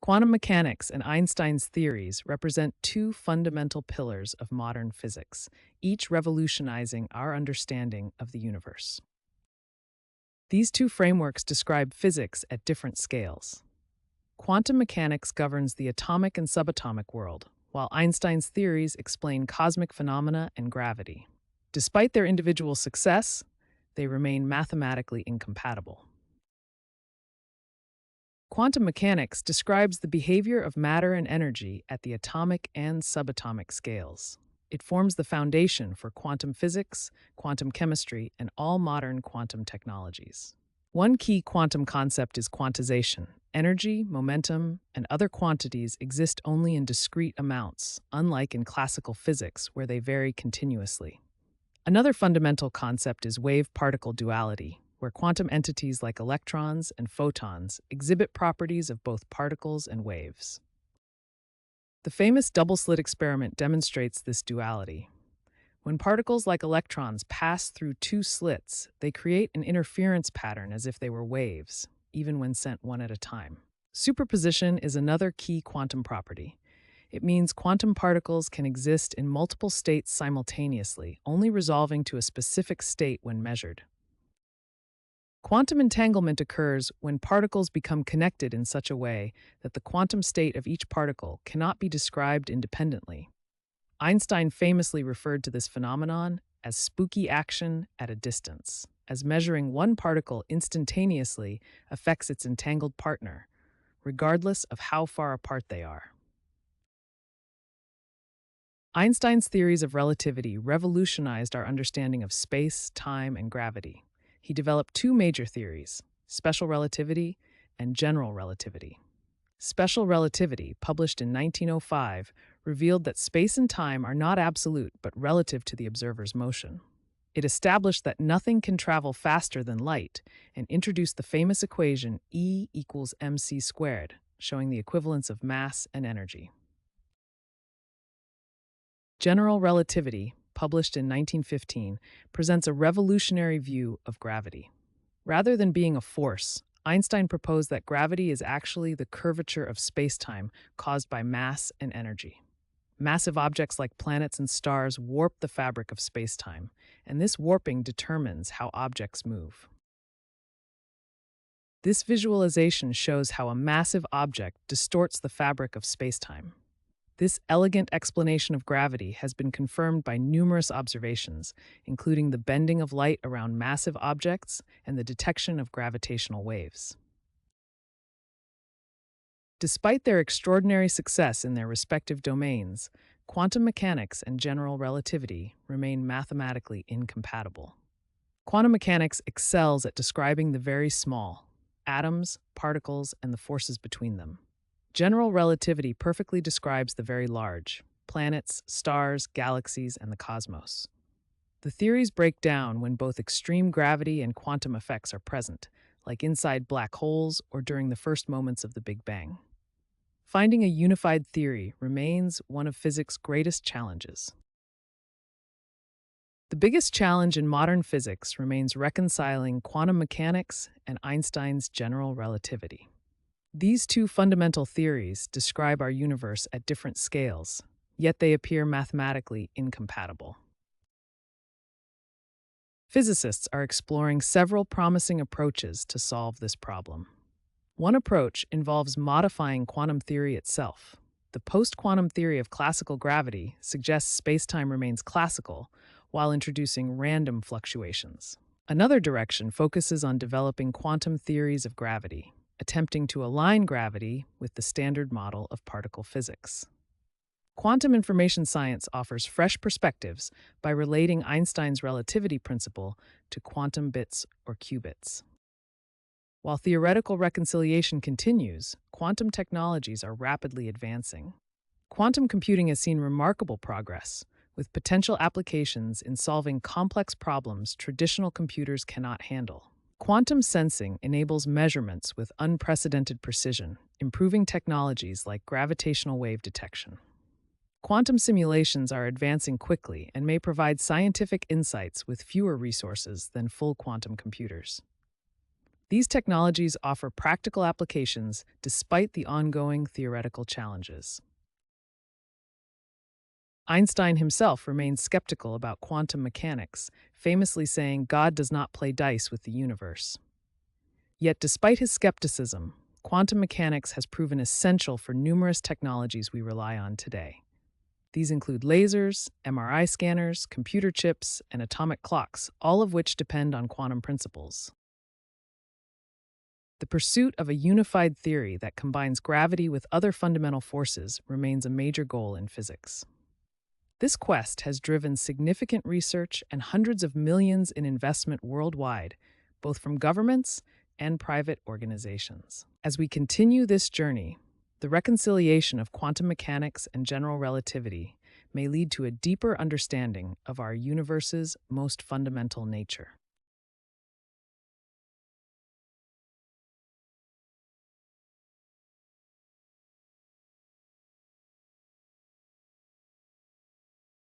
Quantum mechanics and Einstein's theories represent two fundamental pillars of modern physics, each revolutionizing our understanding of the universe. These two frameworks describe physics at different scales. Quantum mechanics governs the atomic and subatomic world, while Einstein's theories explain cosmic phenomena and gravity. Despite their individual success, they remain mathematically incompatible. Quantum mechanics describes the behavior of matter and energy at the atomic and subatomic scales. It forms the foundation for quantum physics, quantum chemistry, and all modern quantum technologies. One key quantum concept is quantization. Energy, momentum, and other quantities exist only in discrete amounts, unlike in classical physics, where they vary continuously. Another fundamental concept is wave-particle duality, where quantum entities like electrons and photons exhibit properties of both particles and waves. The famous double-slit experiment demonstrates this duality. When particles like electrons pass through two slits, they create an interference pattern as if they were waves, even when sent one at a time. Superposition is another key quantum property. It means quantum particles can exist in multiple states simultaneously, only resolving to a specific state when measured. Quantum entanglement occurs when particles become connected in such a way that the quantum state of each particle cannot be described independently. Einstein famously referred to this phenomenon as spooky action at a distance, as measuring one particle instantaneously affects its entangled partner, regardless of how far apart they are. Einstein's theories of relativity revolutionized our understanding of space, time, and gravity. He developed two major theories, special relativity and general relativity. Special relativity, published in 1905, revealed that space and time are not absolute but relative to the observer's motion. It established that nothing can travel faster than light and introduced the famous equation E equals mc squared, showing the equivalence of mass and energy. General relativity, published in 1915, presents a revolutionary view of gravity. Rather than being a force, Einstein proposed that gravity is actually the curvature of spacetime caused by mass and energy. Massive objects like planets and stars warp the fabric of spacetime, and this warping determines how objects move. This visualization shows how a massive object distorts the fabric of spacetime. This elegant explanation of gravity has been confirmed by numerous observations, including the bending of light around massive objects and the detection of gravitational waves. Despite their extraordinary success in their respective domains, quantum mechanics and general relativity remain mathematically incompatible. Quantum mechanics excels at describing the very small, atoms, particles, and the forces between them. General relativity perfectly describes the very large, planets, stars, galaxies, and the cosmos. The theories break down when both extreme gravity and quantum effects are present, like inside black holes or during the first moments of the Big Bang. Finding a unified theory remains one of physics' greatest challenges. The biggest challenge in modern physics remains reconciling quantum mechanics and Einstein's general relativity. These two fundamental theories describe our universe at different scales, yet they appear mathematically incompatible. Physicists are exploring several promising approaches to solve this problem. One approach involves modifying quantum theory itself. The post-quantum theory of classical gravity suggests spacetime remains classical while introducing random fluctuations. Another direction focuses on developing quantum theories of gravity, attempting to align gravity with the standard model of particle physics. Quantum information science offers fresh perspectives by relating Einstein's relativity principle to quantum bits or qubits. While theoretical reconciliation continues, quantum technologies are rapidly advancing. Quantum computing has seen remarkable progress, with potential applications in solving complex problems traditional computers cannot handle. Quantum sensing enables measurements with unprecedented precision, improving technologies like gravitational wave detection. Quantum simulations are advancing quickly and may provide scientific insights with fewer resources than full quantum computers. These technologies offer practical applications despite the ongoing theoretical challenges. Einstein himself remained skeptical about quantum mechanics, famously saying God does not play dice with the universe. Yet, despite his skepticism, quantum mechanics has proven essential for numerous technologies we rely on today. These include lasers, MRI scanners, computer chips, and atomic clocks, all of which depend on quantum principles. The pursuit of a unified theory that combines gravity with other fundamental forces remains a major goal in physics. This quest has driven significant research and hundreds of millions in investment worldwide, both from governments and private organizations. As we continue this journey, the reconciliation of quantum mechanics and general relativity may lead to a deeper understanding of our universe's most fundamental nature.